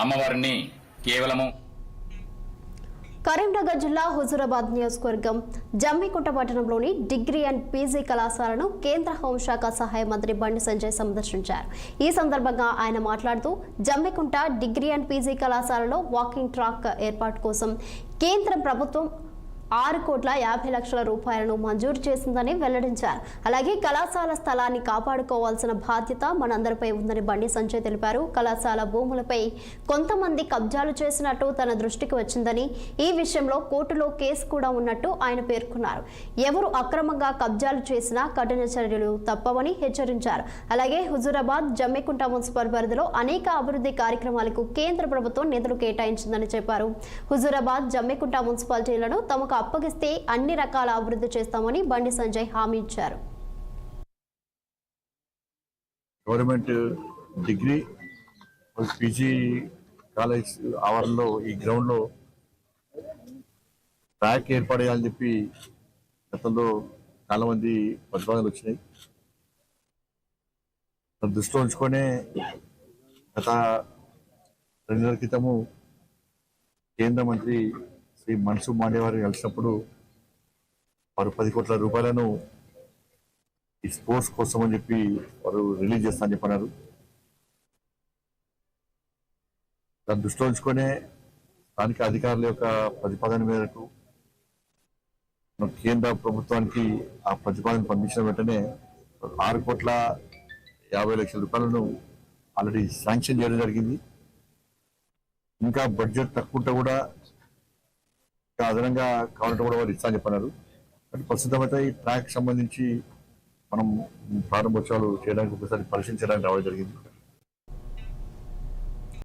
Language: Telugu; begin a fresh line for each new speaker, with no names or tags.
అమ్మవారిని కేవలము
కరీంనగర్ జిల్లా హుజూరాబాద్ నియోజకవర్గం జమ్మికుంట పట్టణంలోని డిగ్రీ అండ్ పీజీ కళాశాలను కేంద్ర హోంశాఖ సహాయ మంత్రి బండి సంజయ్ సందర్శించారు. ఈ సందర్భంగా ఆయన మాట్లాడుతూ జమ్మికుంట డిగ్రీ అండ్ పీజీ కళాశాలలో వాకింగ్ ట్రాక్ ఏర్పాటు కోసం కేంద్ర ప్రభుత్వం 6,50,00,000 రూపాయలను మంజూరు చేసిందని వెల్లడించారు. అలాగే కళాశాల స్థలాన్ని కాపాడుకోవాల్సిన బాధ్యత మనందరిపై ఉందని బండి సంజయ్ తెలిపారు. కళాశాల భూములపై కొంతమంది కబ్జాలు చేసినట్టు తన దృష్టికి వచ్చిందని, ఈ విషయంలో కోర్టులో కేసు కూడా ఉన్నట్టు ఆయన పేర్కొన్నారు. ఎవరు అక్రమంగా కబ్జాలు చేసినా కఠిన చర్యలు తప్పవని హెచ్చరించారు. అలాగే హుజూరాబాద్ జమ్మికుంట మున్సిపల్ పరిధిలో అనేక అభివృద్ధి కార్యక్రమాలకు కేంద్ర ప్రభుత్వం నిధులు కేటాయించిందని చెప్పారు. హుజూరాబాద్ జమ్మికుంట మున్సిపాలిటీలను తమకు అప్పగిస్తే అన్ని రకాల అభివృద్ధి చేస్తామని బండి సంజయ్ హామీ ఇచ్చారు.
గవర్నమెంట్ డిగ్రీ పీజీ కాలేజ్ ఆవరణలో ఈ గ్రౌండ్ లో ట్రాక్ ఏర్పడేయాలని చెప్పి గతంలో చాలా మంది ప్రతిపాదనలు వచ్చినాయి. దృష్టిలో ఉంచుకొనే గత 2 నెలల క్రితము కేంద్ర మంత్రి శ్రీ మన్సుఖ్ మాండవ్య వారిని కలిసినప్పుడు వారు 10 కోట్ల రూపాయలను ఈ స్పోర్ట్స్ కోసం అని చెప్పి వారు రిలీజ్ చేస్తారని చెప్పన్నారు. దాన్ని దృష్టిలో ఉంచుకొనే స్థానిక అధికారుల యొక్క ప్రతిపాదన మేరకు కేంద్ర ప్రభుత్వానికి ఆ ప్రతిపాదన పంపించిన వెంటనే 6,50,00,000 రూపాయలను ఆల్రెడీ శాంక్షన్ చేయడం జరిగింది. ఇంకా బడ్జెట్ తక్కువ ఉంటే కూడా అదనంగా కావాలంటే కూడా వారు ఇస్తారని చెప్పన్నారు. అంటే ప్రస్తుతం అయితే ఈ ట్రాక్ సంబంధించి మనం ప్రారంభోత్సవాలు చేయడానికి ఒకసారి పరిశీలించడానికి రావడం జరిగింది.